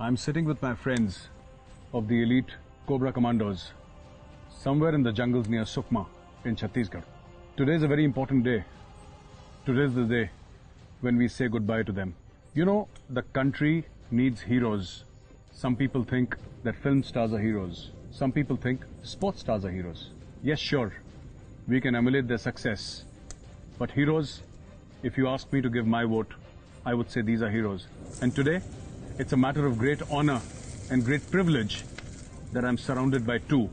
I'm sitting with my friends of the elite Cobra Commandos somewhere in the jungles near Sukma in Chhattisgarh. Today is a very important day. Today is the day when we say goodbye to them. You know, the country needs heroes. Some people think that film stars are heroes. Some people think sports stars are heroes. Yes, sure, we can emulate their success. But heroes, if you ask me to give my vote, I would say these are heroes. And today, it's a matter of great honor and great privilege that I'm surrounded by two.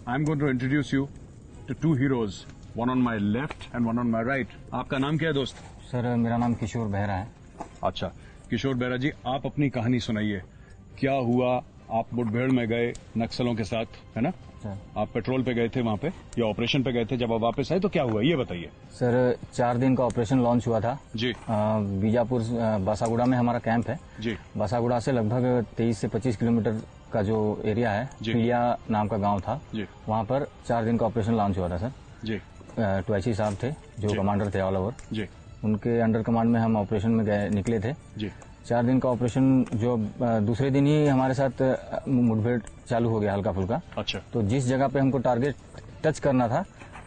I'm going to introduce you to two heroes, one on my left and one on my right. आपका नाम क्या है दोस्त? Sir मेरा नाम किशोर बेहरा है। अच्छा, किशोर बेहरा जी, आप अपनी कहानी सुनाइए। क्या हुआ? आप मुठभेड़ में गए नक्सलों के साथ, है ना? सर आप पेट्रोल पे गए थे वहाँ पे या ऑपरेशन पे गए थे? जब आप वापस आए तो क्या हुआ, ये बताइए। सर 4 दिन का ऑपरेशन लॉन्च हुआ था जी। बीजापुर बासागुड़ा में हमारा कैंप है जी। बासागुड़ा से लगभग 23 से 25 किलोमीटर का जो एरिया है, पीलिया नाम का गांव था जी। वहाँ पर 4 दिन का ऑपरेशन लॉन्च हुआ था सर जी। ट्वैची साहब थे जो कमांडर थे ऑल ओवर जी। उनके अंडर कमांड में हम ऑपरेशन में गए निकले थे जी। 4 दिन का ऑपरेशन जो दूसरे दिन ही हमारे साथ मुठभेड़ चालू हो गया हल्का फुल्का। अच्छा। तो जिस जगह पे हमको टारगेट टच करना था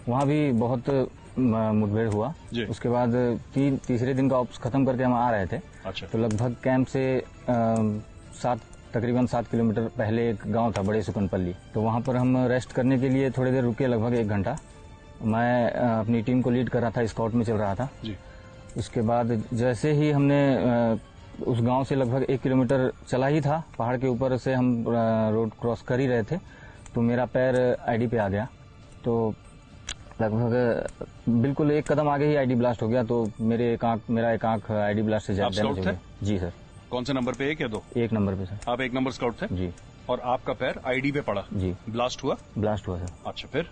वहाँ भी बहुत मुठभेड़ हुआ। उसके बाद तीसरे दिन का ऑप्स खत्म करके हम आ रहे थे। अच्छा। तो लगभग कैंप से तकरीबन 7 किलोमीटर पहले एक गांव था बड़े सुकनपल्ली, तो वहाँ पर हम रेस्ट करने के लिए थोड़ी देर रुके, लगभग 1 घंटा। मैं अपनी टीम को लीड कर रहा था, स्काउट में चल रहा था जी। उसके बाद जैसे ही हमने उस गांव से लगभग 1 किलोमीटर चला ही था, पहाड़ के ऊपर से हम रोड क्रॉस कर ही रहे थे, तो मेरा पैर आईडी पे आ गया। तो लगभग बिल्कुल 1 कदम आगे ही आईडी ब्लास्ट हो गया। तो मेरा एक आंख आईडी ब्लास्ट से ज्यादा डैमेज हो गया। जी सर। कौन से नंबर पे, 1 या 2? 1 नंबर पे सर। आप 1 नंबर स्काउट थे? जी। और आपका पैर आईडी पे पड़ा? जी। ब्लास्ट हुआ? ब्लास्ट हुआ सर। अच्छा, फिर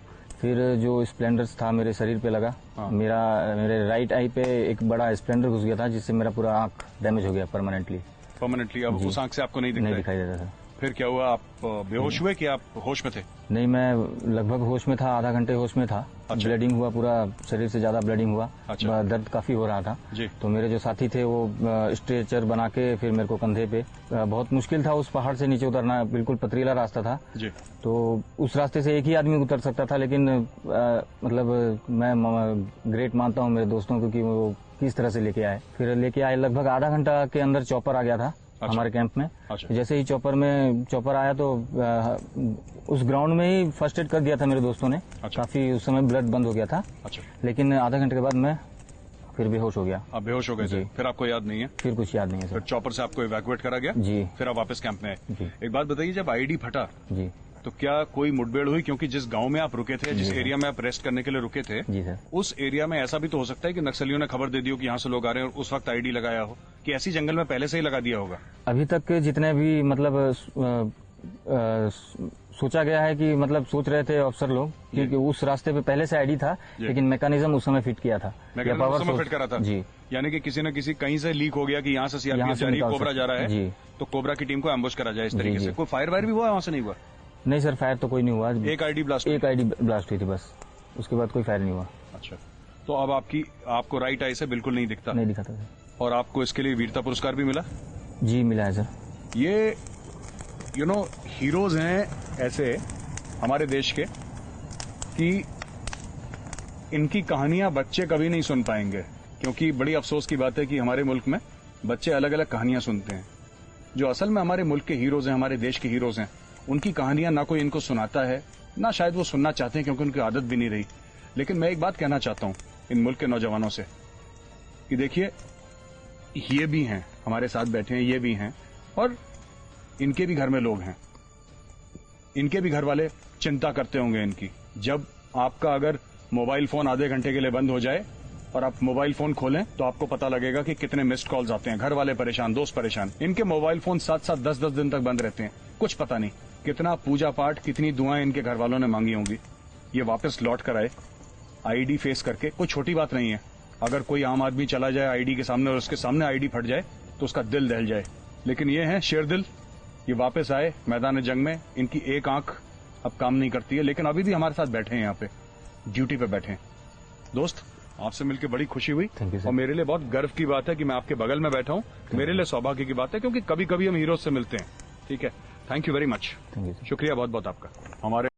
जो स्प्लेंडर था मेरे शरीर पे लगा। हाँ। मेरे राइट आई पे एक बड़ा स्प्लेंडर घुस गया था, जिससे मेरा पूरा आंख डैमेज हो गया परमानेंटली। अब उस आंख से आपको नहीं दिखाई देता था। फिर क्या हुआ? आप बेहोश हुए कि आप होश में थे? नहीं, मैं लगभग होश में था, आधा घंटे होश में था। अच्छा। ब्लीडिंग हुआ, पूरा शरीर से ज्यादा ब्लीडिंग हुआ। अच्छा। दर्द काफी हो रहा था जी। तो मेरे जो साथी थे वो स्ट्रेचर बना के फिर मेरे को कंधे पे, बहुत मुश्किल था उस पहाड़ से नीचे उतरना, बिल्कुल पथरीला रास्ता था जी। तो उस रास्ते से एक ही आदमी उतर सकता था, लेकिन मतलब मैं ग्रेट मानता हूँ मेरे दोस्तों को कि वो किस तरह से लेके आए। फिर लेके आए, लगभग आधा घंटा के अंदर चॉपर आ गया था। अच्छा। हमारे कैंप में। अच्छा। जैसे ही चॉपर आया तो उस ग्राउंड में ही फर्स्ट एड कर दिया था मेरे दोस्तों ने। अच्छा। काफी उस समय ब्लड बंद हो गया था। अच्छा। लेकिन आधा घंटे के बाद मैं फिर बेहोश हो गया। आप बेहोश हो गए थे? फिर आपको याद नहीं है? फिर कुछ याद नहीं है सर। फिर चॉपर से आपको इवैक्यूएट करा गया? जी। फिर आप वापस कैंप में आए? एक बात बताइए, जब आईडी फटा जी तो क्या कोई मुठभेड़ हुई? क्योंकि जिस गांव में आप रुके थे, जिस एरिया में आप रेस्ट करने के लिए रुके थे, जी सर, उस एरिया में ऐसा भी तो हो सकता है कि नक्सलियों ने खबर दे दी हो कि यहाँ से लोग आ रहे हैं और उस वक्त आईडी लगाया हो, कि ऐसी जंगल में पहले से ही लगा दिया होगा? अभी तक जितने भी मतलब सोचा गया है कि मतलब सोच रहे थे अफसर लोग कि उस रास्ते पे पहले से आईडी था, लेकिन मैकेनिज्म उस समय फिट किया था, उस समय फिट करा था जी। यानी कि किसी न किसी कहीं से लीक हो गया कि यहाँ से सीआरपीएफ जा रही है, कोबरा जा रहा है जी, तो कोबरा की टीम को एम्बुश करा जाए इस तरीके से। कोई फायर वायर भी हुआ? वहां से नहीं हुआ? नहीं सर, फायर तो कोई नहीं हुआ। एक आईडी ब्लास्ट हुई थी बस, उसके बाद कोई फायर नहीं हुआ। अच्छा। तो अब आपको राइट आई से बिल्कुल नहीं दिखता? नहीं दिखाता सर। और आपको इसके लिए वीरता पुरस्कार भी मिला? जी मिला है सर। ये हीरोज हैं ऐसे हमारे देश के कि इनकी कहानियां बच्चे कभी नहीं सुन पाएंगे, क्योंकि बड़ी अफसोस की बात है कि हमारे मुल्क में बच्चे अलग अलग कहानियां सुनते हैं। जो असल में हमारे मुल्क के हीरोज हैं, हमारे देश के हीरोज हैं, उनकी कहानियां ना कोई इनको सुनाता है, ना शायद वो सुनना चाहते हैं, क्योंकि उनकी आदत भी नहीं रही। लेकिन मैं एक बात कहना चाहता हूं इन मुल्क के नौजवानों से कि देखिए, ये भी हैं हमारे साथ बैठे हैं, ये भी हैं, और इनके भी घर में लोग हैं, इनके भी घर वाले चिंता करते होंगे इनकी। जब आपका अगर मोबाइल फोन आधे घंटे के लिए बंद हो जाए और आप मोबाइल फोन खोलें तो आपको पता लगेगा कि कितने मिस्ड कॉल्स आते हैं, घर वाले परेशान, दोस्त परेशान। इनके मोबाइल फोन 7-7, 10-10 दिन तक बंद रहते हैं, कुछ पता नहीं कितना पूजा पाठ, कितनी दुआएं इनके घर वालों ने मांगी होंगी। ये वापस लौट कर आए आईडी फेस करके, कोई छोटी बात नहीं है। अगर कोई आम आदमी चला जाए आईडी के सामने और उसके सामने आईडी फट जाए तो उसका दिल दहल जाए, लेकिन ये है शेर दिल। ये वापस आए मैदान जंग में, इनकी एक आंख अब काम नहीं करती है, लेकिन अभी भी हमारे साथ बैठे हैं, यहाँ पे ड्यूटी पे बैठे हैं। दोस्त, आपसे मिलकर बड़ी खुशी हुई। Thank you sir. और मेरे लिए बहुत गर्व की बात है कि मैं आपके बगल में बैठा हूँ। मेरे लिए सौभाग्य की बात है, क्योंकि कभी कभी हम हीरोज से मिलते हैं। ठीक है, thank you very much. Thank you sir. शुक्रिया बहुत बहुत आपका। हमारे